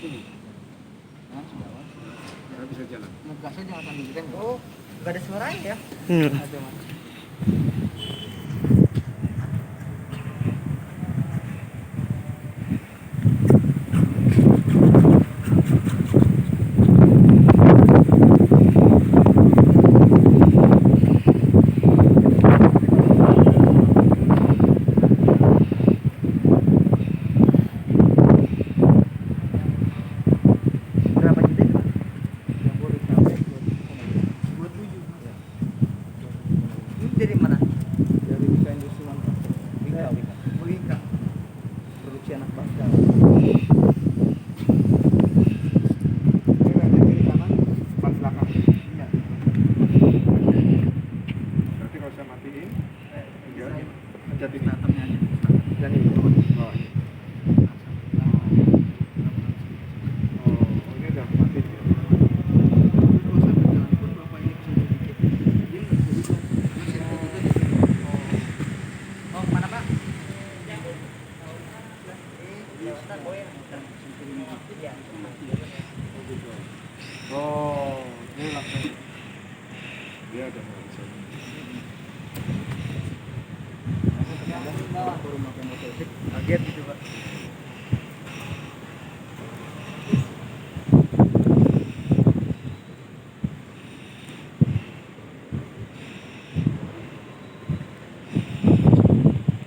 mati. Nah, sudah. Nggak bisa jalan. Ngegasnya jangan sambil direm. Oh, nggak ada suaranya ya? Ada mas. Dari mana? Dari Wika industri manufaktur. Wika. Produksi anak bangsa. Ini nanti kiri kanan, depan belakang. Iya. Berarti kalau saya matiin, tinggal menjadi Starternya aja. yang ini. Oh, ini. Oh, ini udah mati. Oh, mana Pak? Oh, ini langsung dia udah mulai.